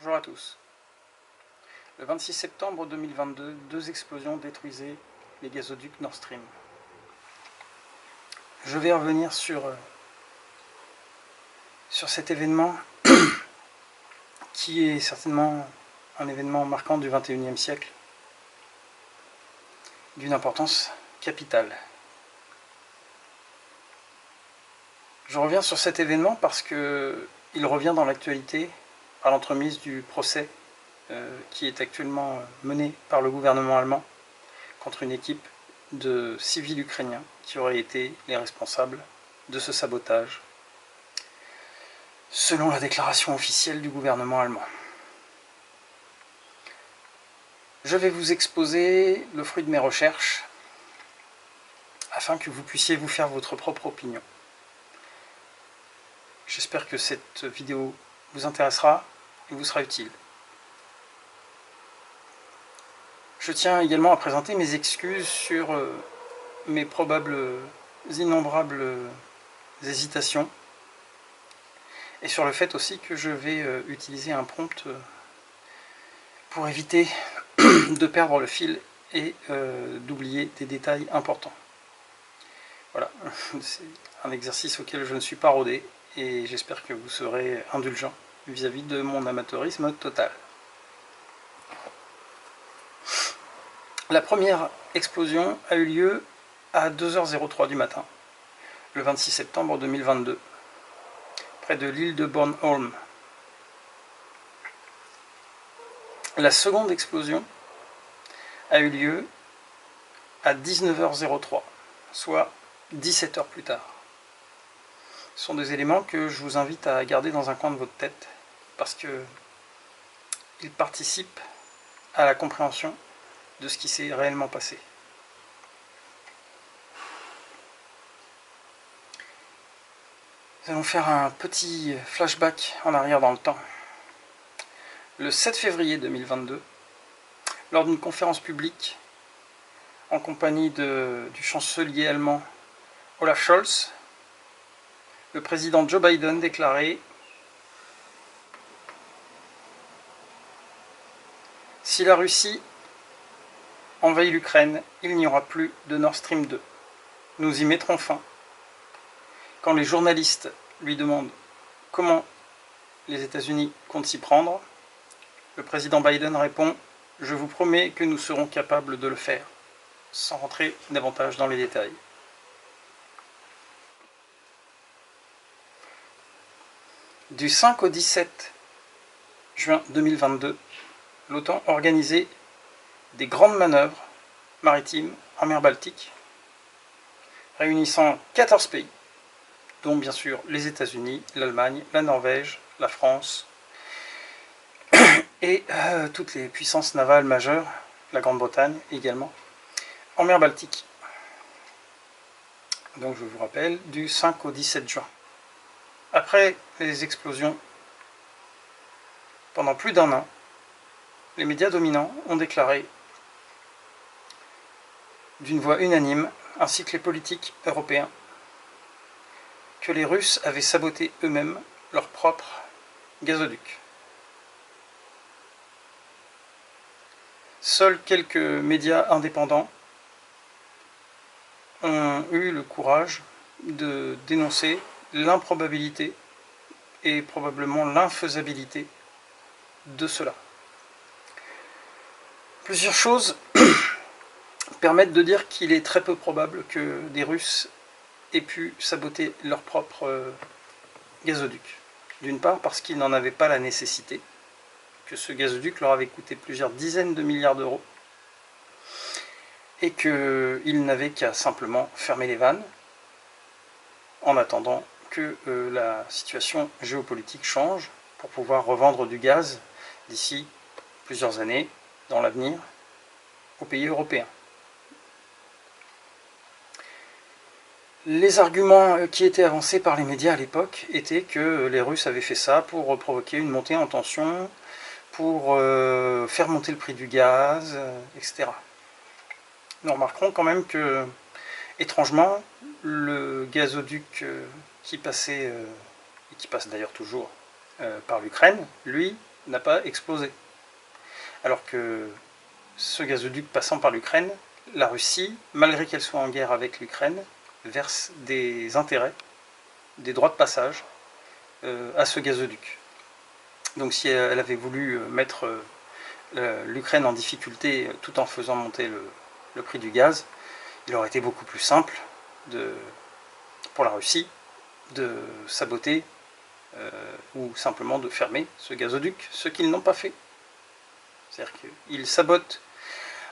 Bonjour à tous. Le 26 septembre 2022, deux explosions détruisaient les gazoducs Nord Stream. Je vais revenir sur cet événement qui est certainement un événement marquant du XXIe siècle, d'une importance capitale. Je reviens sur cet événement parce qu'il revient dans l'actualité par l'entremise du procès qui est actuellement mené par le gouvernement allemand contre une équipe de civils ukrainiens qui auraient été les responsables de ce sabotage, selon la déclaration officielle du gouvernement allemand. Je vais vous exposer le fruit de mes recherches afin que vous puissiez vous faire votre propre opinion. J'espère que cette vidéo vous intéressera et vous sera utile. Je tiens également à présenter mes excuses sur mes probables innombrables hésitations et sur le fait aussi que je vais utiliser un prompt pour éviter de perdre le fil et d'oublier des détails importants. Voilà, c'est un exercice auquel je ne suis pas rodé et j'espère que vous serez indulgent vis-à-vis de mon amateurisme total. La première explosion a eu lieu à 2h03 du matin, le 26 septembre 2022, près de l'île de Bornholm. La seconde explosion a eu lieu à 19h03, soit 17 heures plus tard. Ce sont des éléments que je vous invite à garder dans un coin de votre tête, parce qu'ils participent à la compréhension de ce qui s'est réellement passé. Nous allons faire un petit flashback en arrière dans le temps. Le 7 février 2022, lors d'une conférence publique en compagnie du chancelier allemand Olaf Scholz, le président Joe Biden déclarait « Si la Russie envahit l'Ukraine, il n'y aura plus de Nord Stream 2. Nous y mettrons fin. » Quand les journalistes lui demandent comment les États-Unis comptent s'y prendre, le président Biden répond « Je vous promets que nous serons capables de le faire », sans rentrer davantage dans les détails. Du 5 au 17 juin 2022, l'OTAN organisait des grandes manœuvres maritimes en mer Baltique, réunissant 14 pays, dont bien sûr les États-Unis, l'Allemagne, la Norvège, la France et toutes les puissances navales majeures, la Grande-Bretagne également, en mer Baltique. Donc je vous rappelle, du 5 au 17 juin. Après les explosions, pendant plus d'un an, les médias dominants ont déclaré d'une voix unanime, ainsi que les politiques européens, que les Russes avaient saboté eux-mêmes leur propre gazoduc. Seuls quelques médias indépendants ont eu le courage de dénoncer l'improbabilité et probablement l'infaisabilité de cela. Plusieurs choses permettent de dire qu'il est très peu probable que des Russes aient pu saboter leur propre gazoduc. D'une part parce qu'ils n'en avaient pas la nécessité, que ce gazoduc leur avait coûté plusieurs dizaines de milliards d'euros, et qu'ils n'avaient qu'à simplement fermer les vannes, en attendant que la situation géopolitique change, pour pouvoir revendre du gaz d'ici plusieurs années, dans l'avenir, aux pays européens. Les arguments qui étaient avancés par les médias à l'époque étaient que les Russes avaient fait ça pour provoquer une montée en tension, pour faire monter le prix du gaz, etc. Nous remarquerons quand même que, étrangement, le gazoduc qui passait, et qui passe d'ailleurs toujours par l'Ukraine, lui, n'a pas explosé. Alors que ce gazoduc passant par l'Ukraine, la Russie, malgré qu'elle soit en guerre avec l'Ukraine, verse des intérêts, des droits de passage à ce gazoduc. Donc si elle avait voulu mettre l'Ukraine en difficulté tout en faisant monter le prix du gaz, il aurait été beaucoup plus simple pour la Russie de saboter ou simplement de fermer ce gazoduc, ce qu'ils n'ont pas fait. C'est-à-dire qu'ils sabotent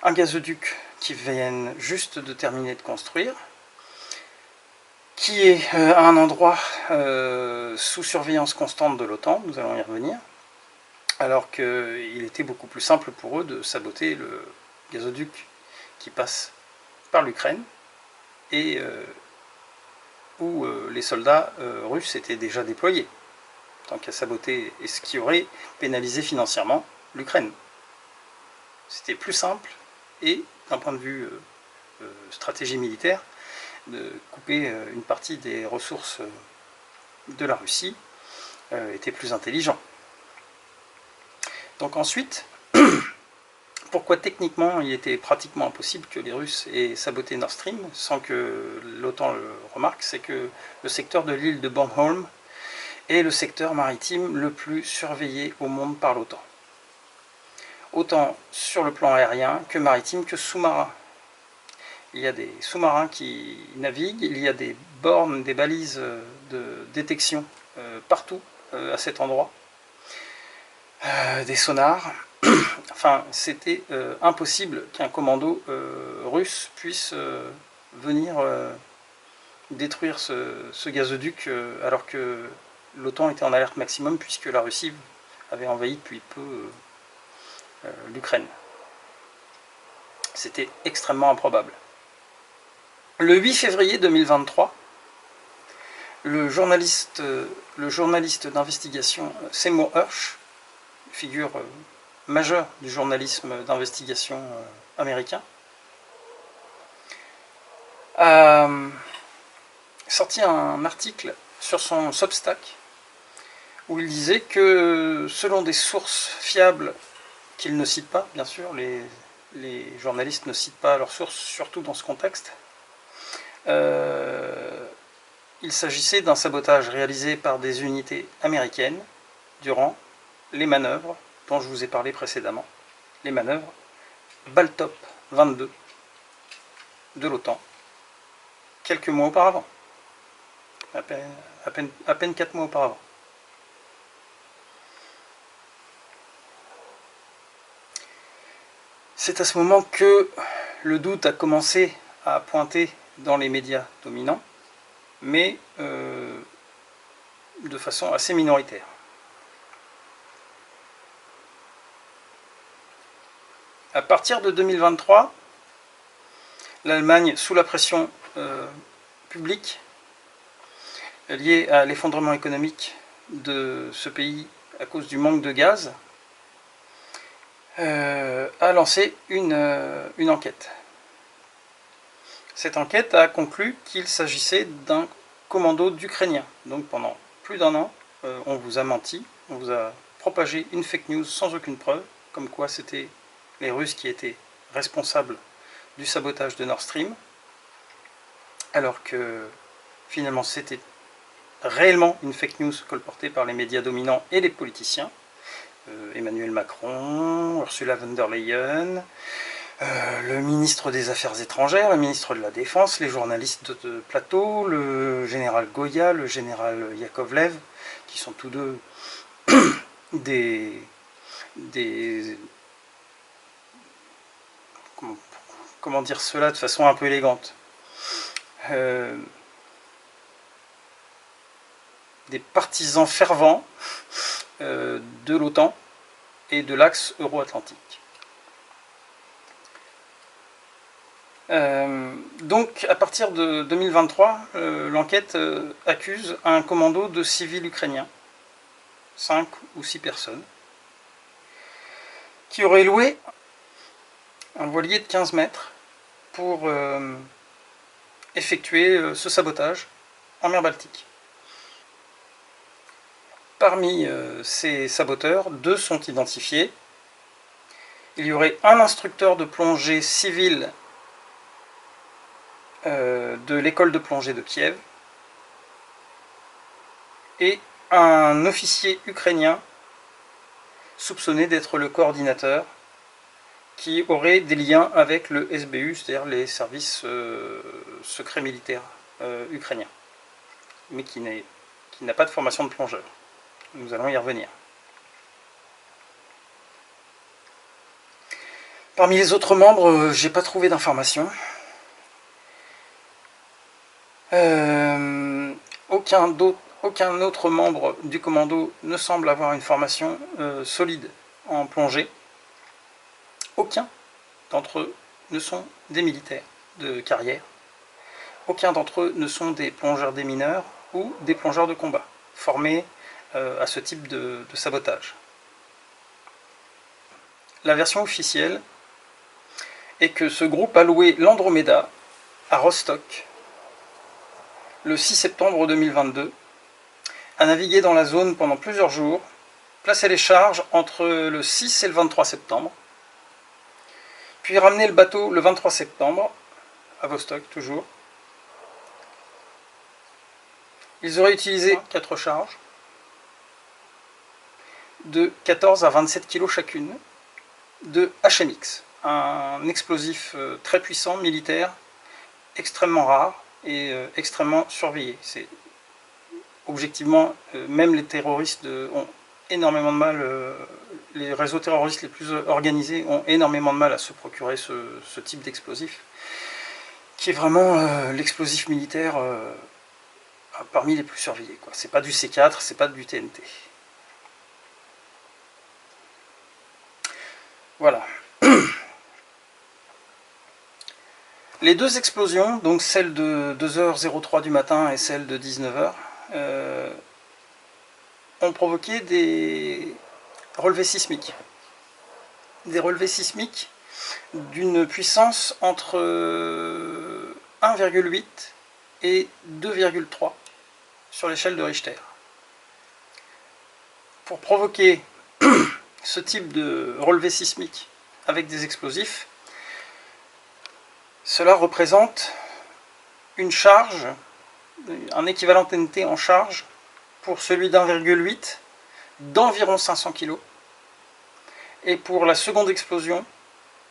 un gazoduc qui viennent juste de terminer de construire, qui est à un endroit sous surveillance constante de l'OTAN, nous allons y revenir, alors qu'il était beaucoup plus simple pour eux de saboter le gazoduc qui passe par l'Ukraine et où les soldats russes étaient déjà déployés, tant qu'à saboter, et ce qui aurait pénalisé financièrement l'Ukraine. C'était plus simple et, d'un point de vue stratégie militaire, de couper une partie des ressources de la Russie était plus intelligent. Donc ensuite, pourquoi techniquement il était pratiquement impossible que les Russes aient saboté Nord Stream sans que l'OTAN le remarque, c'est que le secteur de l'île de Bornholm est le secteur maritime le plus surveillé au monde par l'OTAN. Autant sur le plan aérien que maritime que sous-marin. Il y a des sous-marins qui naviguent, il y a des bornes, des balises de détection partout à cet endroit, des sonars. Enfin, c'était impossible qu'un commando russe puisse venir détruire ce gazoduc alors que l'OTAN était en alerte maximum puisque la Russie avait envahi depuis peu l'Ukraine. C'était extrêmement improbable. Le 8 février 2023, le journaliste d'investigation Seymour Hersh, figure majeure du journalisme d'investigation américain, a sorti un article sur son Substack où il disait que selon des sources fiables qu'il ne cite pas, bien sûr, les journalistes ne citent pas leurs sources, surtout dans ce contexte, il s'agissait d'un sabotage réalisé par des unités américaines durant les manœuvres dont je vous ai parlé précédemment, les manœuvres Baltop 22 de l'OTAN, quelques mois auparavant, à peine 4 mois auparavant. C'est à ce moment que le doute a commencé à pointer dans les médias dominants, mais de façon assez minoritaire. À partir de 2023, l'Allemagne, sous la pression publique liée à l'effondrement économique de ce pays à cause du manque de gaz, a lancé une enquête. Cette enquête a conclu qu'il s'agissait d'un commando d'Ukrainiens. Donc pendant plus d'un an, on vous a menti, on vous a propagé une fake news sans aucune preuve, comme quoi c'était les Russes qui étaient responsables du sabotage de Nord Stream, alors que finalement c'était réellement une fake news colportée par les médias dominants et les politiciens. Emmanuel Macron, Ursula von der Leyen, le ministre des Affaires étrangères, le ministre de la Défense, les journalistes de plateau, le général Goya, le général Yakovlev, qui sont tous deux des comment dire cela de façon un peu élégante, des partisans fervents de l'OTAN et de l'axe euro-atlantique. Donc à partir de 2023, l'enquête accuse un commando de civils ukrainiens, 5 ou 6 personnes, qui auraient loué un voilier de 15 mètres pour effectuer ce sabotage en mer Baltique. Parmi ces saboteurs, 2 sont identifiés. Il y aurait un instructeur de plongée civil de l'école de plongée de Kiev et un officier ukrainien soupçonné d'être le coordinateur qui aurait des liens avec le SBU, c'est-à-dire les services secrets militaires ukrainiens, mais qui n'a pas de formation de plongeur. Nous allons y revenir. Parmi les autres membres, j'ai pas trouvé d'informations. Aucun autre membre du commando ne semble avoir une formation solide en plongée. Aucun d'entre eux ne sont des militaires de carrière. Aucun d'entre eux ne sont des plongeurs démineurs ou des plongeurs de combat, formés à ce type de sabotage. La version officielle est que ce groupe a loué l'Andromeda à Rostock le 6 septembre 2022, a navigué dans la zone pendant plusieurs jours, placé les charges entre le 6 et le 23 septembre, puis ramené le bateau le 23 septembre, à Vostok toujours. Ils auraient utilisé 4 charges, de 14 à 27 kg chacune, de HMX, un explosif très puissant, militaire, extrêmement rare et extrêmement surveillé. C'est objectivement, même les terroristes ont énormément de mal, les réseaux terroristes les plus organisés ont énormément de mal à se procurer ce type d'explosif, qui est vraiment l'explosif militaire parmi les plus surveillés. C'est pas du C4, c'est pas du TNT. Voilà. Les 2 explosions, donc celle de 2h03 du matin et celle de 19h, ont provoqué des relevés sismiques. Des relevés sismiques d'une puissance entre 1,8 et 2,3 sur l'échelle de Richter. Pour provoquer ce type de relevé sismique avec des explosifs, cela représente une charge, un équivalent TNT en charge, pour celui d'1,8 d'environ 500 kg, et pour la seconde explosion,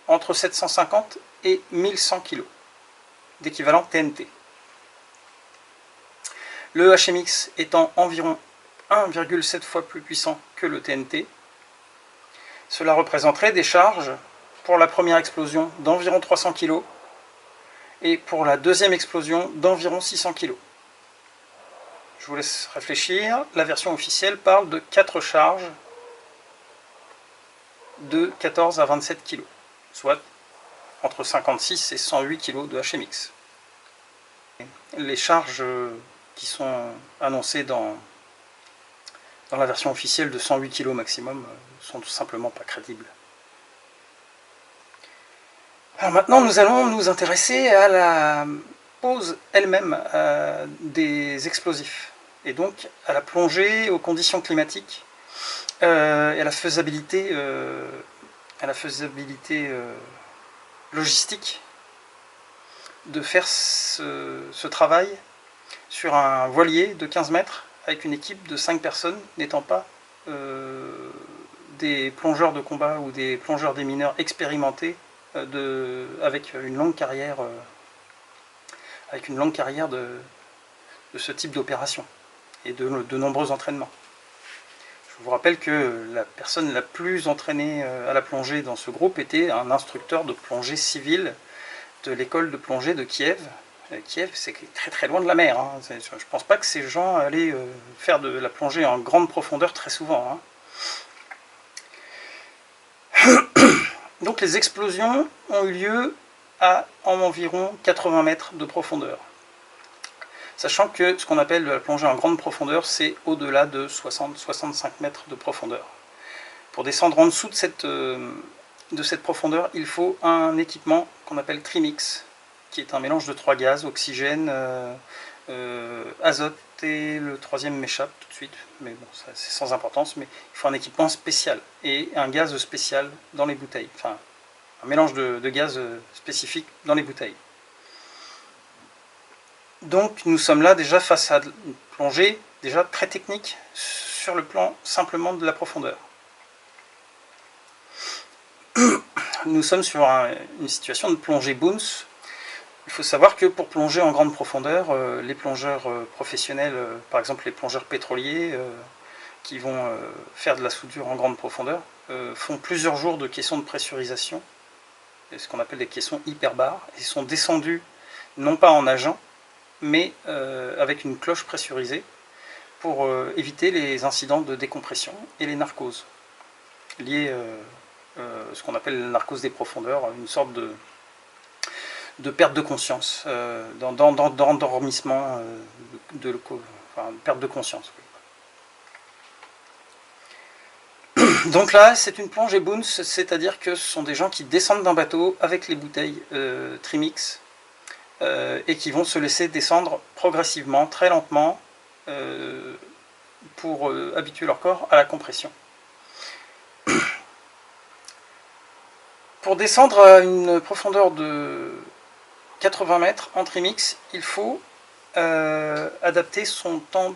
entre 750 et 1100 kg d'équivalent TNT. Le HMX étant environ 1,7 fois plus puissant que le TNT, cela représenterait des charges pour la première explosion d'environ 300 kg et pour la deuxième explosion d'environ 600 kg. Je vous laisse réfléchir. La version officielle parle de 4 charges de 14 à 27 kg, soit entre 56 et 108 kg de HMX. Les charges qui sont annoncées dans la version officielle de 108 kg maximum sont tout simplement pas crédibles. Alors maintenant, nous allons nous intéresser à la pose elle-même des explosifs, et donc à la plongée, aux conditions climatiques, et à la faisabilité, logistique de faire ce travail sur un voilier de 15 mètres avec une équipe de 5 personnes n'étant pas des plongeurs de combat ou des plongeurs démineurs expérimentés avec une longue carrière de ce type d'opération et de nombreux entraînements. Je vous rappelle que la personne la plus entraînée à la plongée dans ce groupe était un instructeur de plongée civile de l'école de plongée de Kiev. Kiev, c'est très très loin de la mer. Hein. Je ne pense pas que ces gens allaient faire de la plongée en grande profondeur très souvent. Hein. Donc les explosions ont eu lieu à environ 80 mètres de profondeur. Sachant que ce qu'on appelle la plongée en grande profondeur, c'est au-delà de 60-65 mètres de profondeur. Pour descendre en dessous de cette profondeur, il faut un équipement qu'on appelle Trimix, qui est un mélange de 3 gaz, oxygène, azote et le troisième m'échappe tout de suite, mais bon, c'est sans importance, mais il faut un équipement spécial et un gaz spécial dans les bouteilles, enfin un mélange de gaz spécifique dans les bouteilles. Donc nous sommes là déjà face à une plongée déjà très technique sur le plan simplement de la profondeur. Nous sommes sur une situation de plongée Boons. Il faut savoir que pour plonger en grande profondeur, les plongeurs professionnels, par exemple les plongeurs pétroliers qui vont faire de la soudure en grande profondeur, font plusieurs jours de caissons de pressurisation, ce qu'on appelle des caissons hyperbares, et sont descendus non pas en nageant, mais avec une cloche pressurisée pour éviter les incidents de décompression et les narcoses liés ce qu'on appelle la narcose des profondeurs, une sorte de perte de conscience, d'endormissement, enfin, perte de conscience. Donc là, c'est une plongée Boons, c'est-à-dire que ce sont des gens qui descendent d'un bateau avec les bouteilles Trimix et qui vont se laisser descendre progressivement, très lentement, pour habituer leur corps à la compression. Pour descendre à une profondeur de 80 mètres en trimix, il faut adapter son temps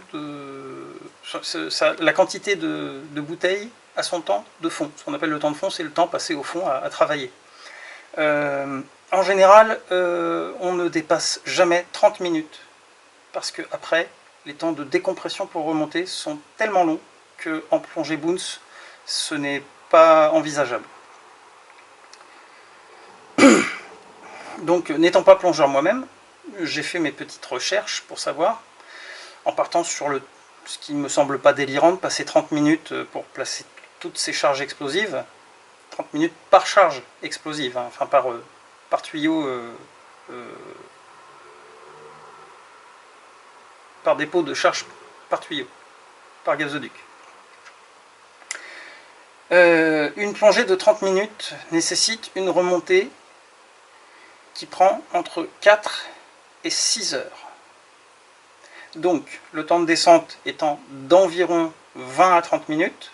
la quantité de bouteilles à son temps de fond. Ce qu'on appelle le temps de fond, c'est le temps passé au fond à travailler. En général, on ne dépasse jamais 30 minutes, parce que après, les temps de décompression pour remonter sont tellement longs qu'en plongée Boons, ce n'est pas envisageable. Donc, n'étant pas plongeur moi-même, j'ai fait mes petites recherches pour savoir, en partant sur ce qui ne me semble pas délirant, de passer 30 minutes pour placer toutes ces charges explosives, 30 minutes par charge explosive, hein, enfin par tuyau, par dépôt de charge par tuyau, par gazoduc. Une plongée de 30 minutes nécessite une remontée qui prend entre 4 et 6 heures. Donc, le temps de descente étant d'environ 20 à 30 minutes,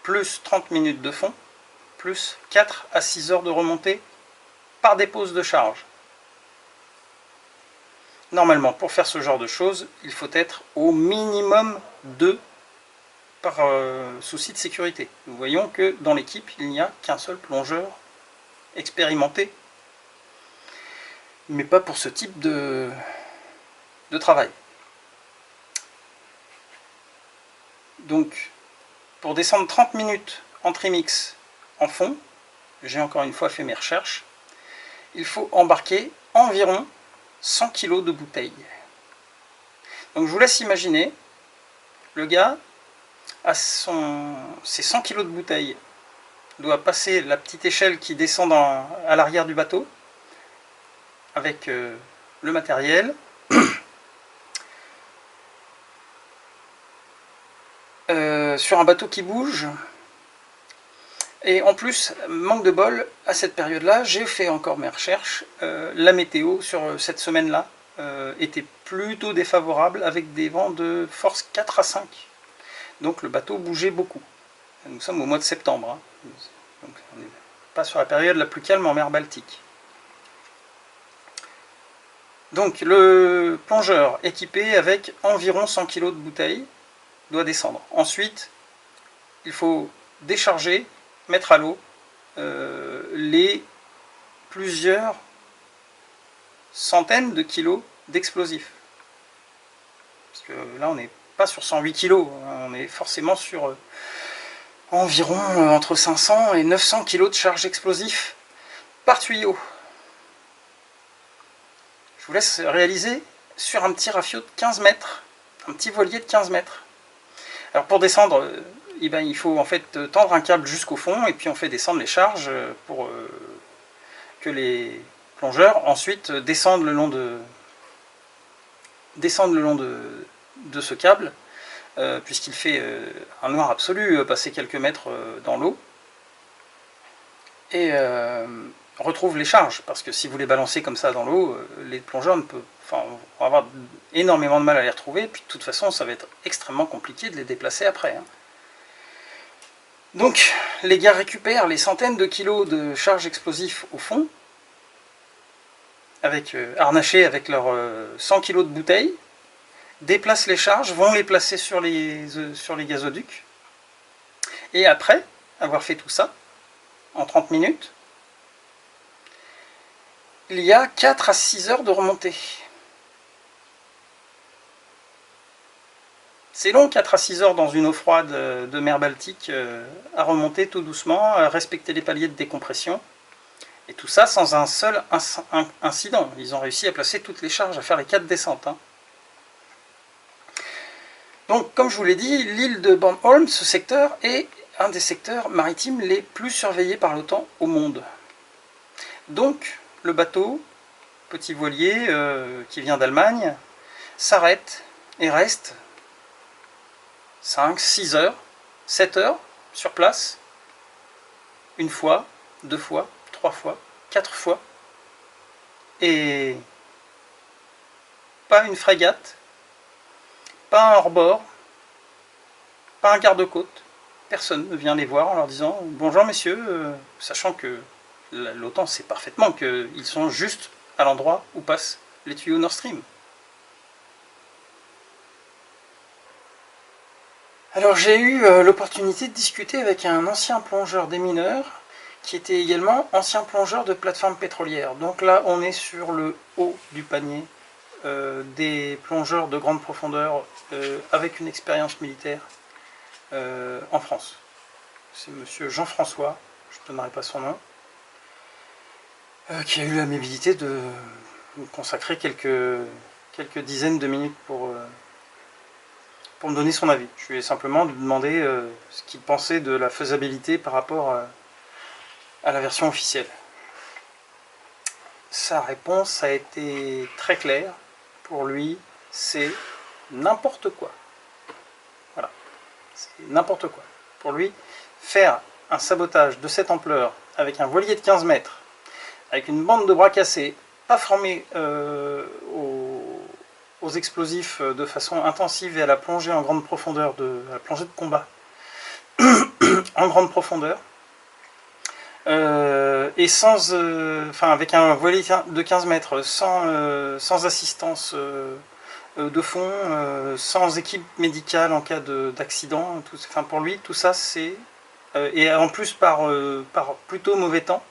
plus 30 minutes de fond, plus 4 à 6 heures de remontée par dépose de charge. Normalement, pour faire ce genre de choses, il faut être au minimum 2 par souci de sécurité. Nous voyons que dans l'équipe, il n'y a qu'un seul plongeur expérimenté, mais pas pour ce type de travail. Donc, pour descendre 30 minutes en trimix en fond, j'ai encore une fois fait mes recherches, il faut embarquer environ 100 kg de bouteilles. Donc je vous laisse imaginer, le gars, à ses 100 kg de bouteilles, doit passer la petite échelle qui descend à l'arrière du bateau, avec le matériel, sur un bateau qui bouge, et en plus, manque de bol, à cette période-là, j'ai fait encore mes recherches, la météo sur cette semaine-là était plutôt défavorable, avec des vents de force 4 à 5, donc le bateau bougeait beaucoup. Nous sommes au mois de septembre, hein. Donc on n'est pas sur la période la plus calme en mer Baltique. Donc le plongeur équipé avec environ 100 kg de bouteilles doit descendre. Ensuite, il faut décharger, mettre à l'eau les plusieurs centaines de kilos d'explosifs. Parce que là, on n'est pas sur 108 kg, on est forcément sur environ entre 500 et 900 kg de charge explosif par tuyau. Je vous laisse réaliser sur un petit rafio de 15 mètres, un petit voilier de 15 mètres. Alors pour descendre, il faut en fait tendre un câble jusqu'au fond et puis on fait descendre les charges pour que les plongeurs ensuite descendent le long de ce câble, puisqu'il fait un noir absolu, passer quelques mètres dans l'eau, et retrouve les charges, parce que si vous les balancez comme ça dans l'eau, les plongeurs ne peuvent enfin, on va avoir énormément de mal à les retrouver, puis de toute façon, ça va être extrêmement compliqué de les déplacer après. Hein. Donc, les gars récupèrent les centaines de kilos de charges explosives au fond, harnachés avec leurs 100 kilos de bouteilles, déplacent les charges, vont les placer sur les gazoducs, et après avoir fait tout ça, en 30 minutes, il y a 4 à 6 heures de remontée. C'est long, 4 à 6 heures dans une eau froide de mer Baltique, à remonter tout doucement, à respecter les paliers de décompression. Et tout ça sans un seul incident. Ils ont réussi à placer toutes les charges, à faire les 4 descentes. Hein. Donc, comme je vous l'ai dit, l'île de Bornholm, ce secteur, est un des secteurs maritimes les plus surveillés par l'OTAN au monde. Donc, le bateau, petit voilier qui vient d'Allemagne, s'arrête et reste 5, 6 heures, 7 heures sur place, une fois, 2 fois, 3 fois, 4 fois, et pas une frégate, pas un hors-bord, pas un garde-côte, personne ne vient les voir en leur disant « Bonjour messieurs », sachant que l'OTAN sait parfaitement qu'ils sont juste à l'endroit où passent les tuyaux Nord Stream. Alors j'ai eu l'opportunité de discuter avec un ancien plongeur démineur qui était également ancien plongeur de plateforme pétrolière. Donc là on est sur le haut du panier des plongeurs de grande profondeur avec une expérience militaire en France. C'est monsieur Jean-François, je ne donnerai pas son nom, qui a eu l'amabilité de me consacrer quelques dizaines de minutes pour me donner son avis. Je lui ai simplement demandé ce qu'il pensait de la faisabilité par rapport à la version officielle. Sa réponse a été très claire. Pour lui, c'est n'importe quoi. Voilà, c'est n'importe quoi. Pour lui, faire un sabotage de cette ampleur avec un voilier de 15 mètres, avec une bande de bras cassés, pas formée aux explosifs de façon intensive et à la plongée en grande profondeur, à la plongée de combat en grande profondeur, et avec un voilier de 15 mètres, sans assistance de fond, sans équipe médicale en cas d'accident. Enfin, pour lui, tout ça, c'est... et en plus par plutôt mauvais temps,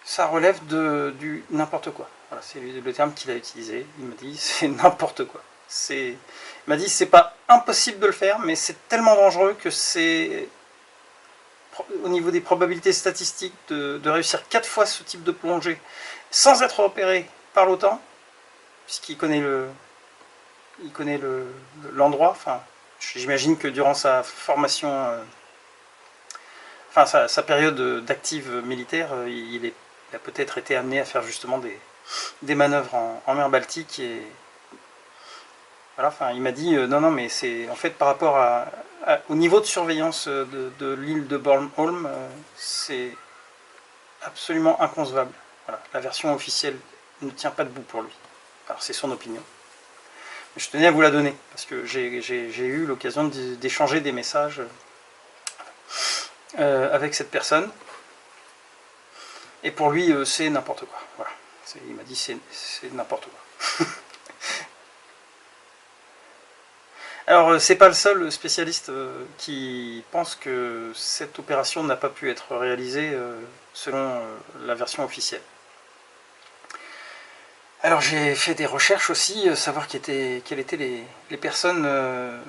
ça relève du n'importe quoi. Voilà, c'est le terme qu'il a utilisé. Il m'a dit c'est n'importe quoi. Il m'a dit c'est pas impossible de le faire, mais c'est tellement dangereux que c'est au niveau des probabilités statistiques de réussir 4 fois ce type de plongée sans être repéré par l'OTAN, puisqu'il connaît l'endroit. Enfin, j'imagine que durant sa formation, sa période d'active militaire, il a peut-être été amené à faire justement des manœuvres en mer Baltique. Et voilà, enfin, il m'a dit non, mais c'est en fait par rapport au niveau de surveillance de l'île de Bornholm, c'est absolument inconcevable. Voilà, la version officielle ne tient pas debout pour lui. Alors c'est son opinion. Mais je tenais à vous la donner, parce que j'ai eu l'occasion d'échanger des messages avec cette personne. Et pour lui, c'est n'importe quoi. Voilà. Il m'a dit c'est n'importe quoi. Alors, c'est pas le seul spécialiste qui pense que cette opération n'a pas pu être réalisée selon la version officielle. Alors, j'ai fait des recherches aussi, savoir quelles étaient les personnes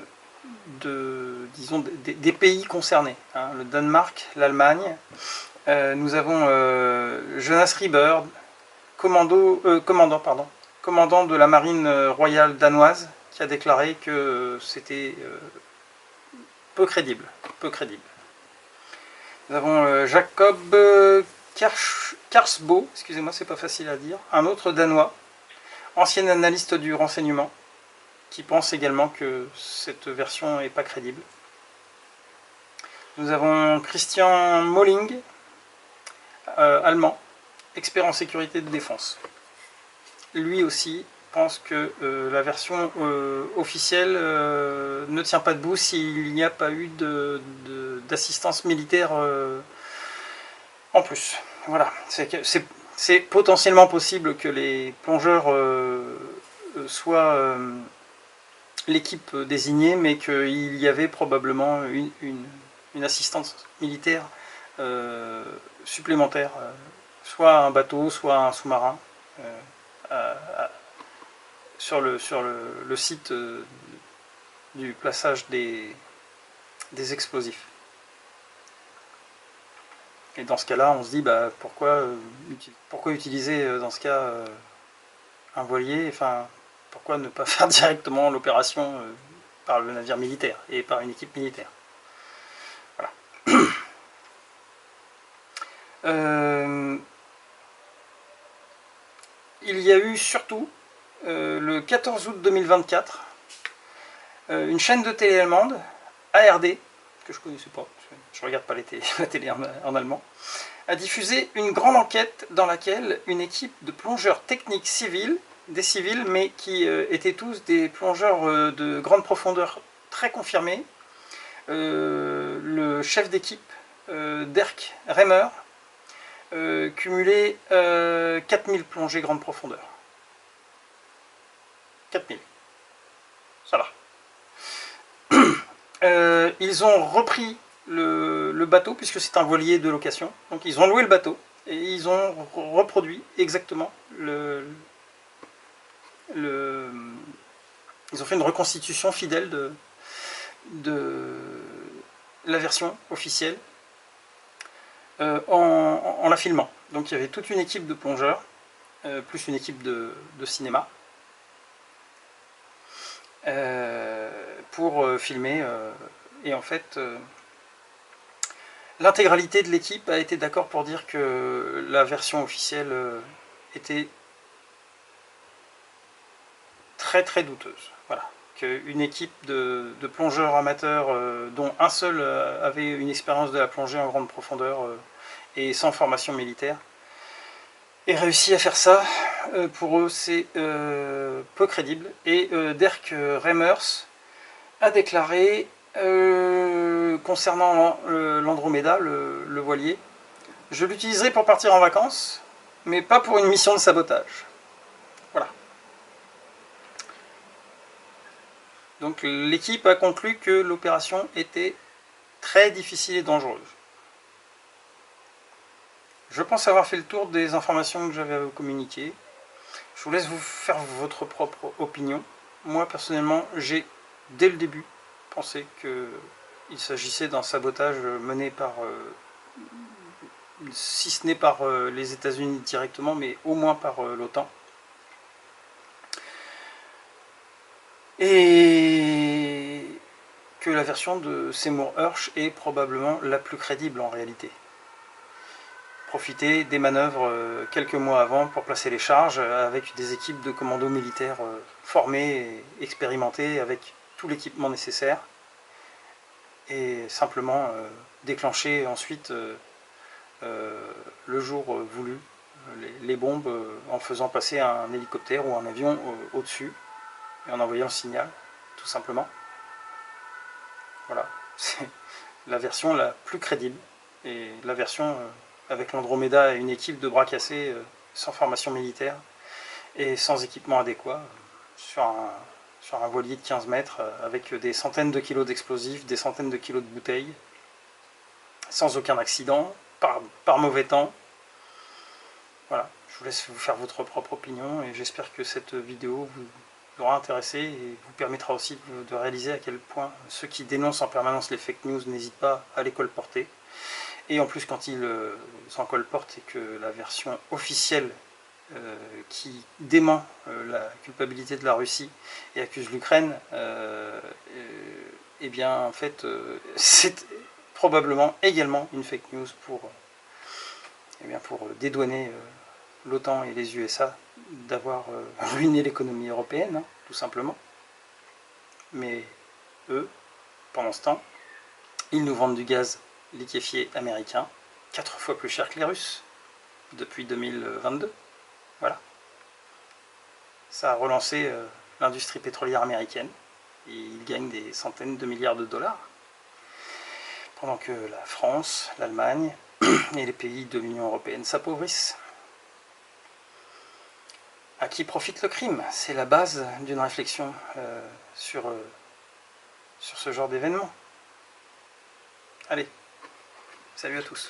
disons, des pays concernés. Hein, le Danemark, l'Allemagne. Nous avons Jonas Rieber, commandant de la marine royale danoise, qui a déclaré que c'était peu crédible. Nous avons Jacob Karsbo, excusez-moi, c'est pas facile à dire, un autre Danois, ancien analyste du renseignement, qui pense également que cette version n'est pas crédible. Nous avons Christian Molling, allemand, expert en sécurité de défense. lui aussi, pense que la version officielle ne tient pas debout s'il n'y a pas eu d'assistance militaire en plus. Voilà, c'est potentiellement possible que les plongeurs soient l'équipe désignée, mais qu'il y avait probablement une assistance militaire supplémentaire, soit un bateau, soit un sous-marin, sur le site du plaçage des explosifs. Et dans ce cas-là, on se dit bah, pourquoi utiliser dans ce cas un voilier, enfin, pourquoi ne pas faire directement l'opération par le navire militaire et par une équipe militaire. Voilà. Il y a eu surtout, le 14 août 2024, une chaîne de télé allemande, ARD, que je ne connaissais pas, je ne regarde pas la télé en allemand, a diffusé une grande enquête dans laquelle une équipe de plongeurs techniques civils, des civils, mais qui étaient tous des plongeurs de grande profondeur très confirmés, le chef d'équipe, Dirk Reimer, cumulait 4000 plongées grande profondeur. 4000. Ça va. Ils ont repris le bateau, puisque c'est un voilier de location. Donc ils ont loué le bateau, et ils ont reproduit exactement ils ont fait une reconstitution fidèle de la version officielle en la filmant. Donc il y avait toute une équipe de plongeurs, plus une équipe de cinéma, pour filmer. Et en fait, l'intégralité de l'équipe a été d'accord pour dire que la version officielle était très très douteuse. Voilà. Qu'une équipe de plongeurs amateurs, dont un seul avait une expérience de la plongée en grande profondeur et sans formation militaire, ait réussi à faire ça, pour eux c'est peu crédible. Et Dirk Reimers a déclaré concernant l'Andromeda, le voilier: je l'utiliserai pour partir en vacances, mais pas pour une mission de sabotage. Voilà. Donc l'équipe a conclu que l'opération était très difficile et dangereuse. Je pense avoir fait le tour des informations que j'avais à vous communiquer. Je vous laisse vous faire votre propre opinion. Moi personnellement, j'ai dès le début pensé qu'il s'agissait d'un sabotage mené par, si ce n'est par les États-Unis directement, mais au moins par l'OTAN. Et que la version de Seymour Hersh est probablement la plus crédible en réalité. Profiter des manœuvres quelques mois avant pour placer les charges, avec des équipes de commandos militaires formées et expérimentées, avec tout l'équipement nécessaire, et simplement déclencher ensuite le jour voulu les bombes en faisant passer un hélicoptère ou un avion au-dessus et en envoyant le signal, tout simplement. Voilà, c'est la version la plus crédible, et la version avec l'Andromeda et une équipe de bras cassés sans formation militaire et sans équipement adéquat, sur un voilier de 15 mètres avec des centaines de kilos d'explosifs, des centaines de kilos de bouteilles, sans aucun accident, par mauvais temps. Voilà, je vous laisse vous faire votre propre opinion, et j'espère que cette vidéo vous aura intéressé et vous permettra aussi de réaliser à quel point ceux qui dénoncent en permanence les fake news n'hésitent pas à les colporter. Et en plus, quand ils s'en colportent et que la version officielle qui dément la culpabilité de la Russie et accuse l'Ukraine, eh bien en fait c'est probablement également une fake news pour dédouaner l'OTAN et les USA d'avoir ruiné l'économie européenne, hein, tout simplement. Mais eux, pendant ce temps, ils nous vendent du gaz liquéfié américain 4 fois plus cher que les Russes depuis 2022. Voilà. Ça a relancé l'industrie pétrolière américaine. Et ils gagnent des centaines de milliards de dollars. Pendant que la France, l'Allemagne et les pays de l'Union européenne s'appauvrissent. À qui profite le crime? C'est la base d'une réflexion sur ce genre d'événement. Allez, salut à tous.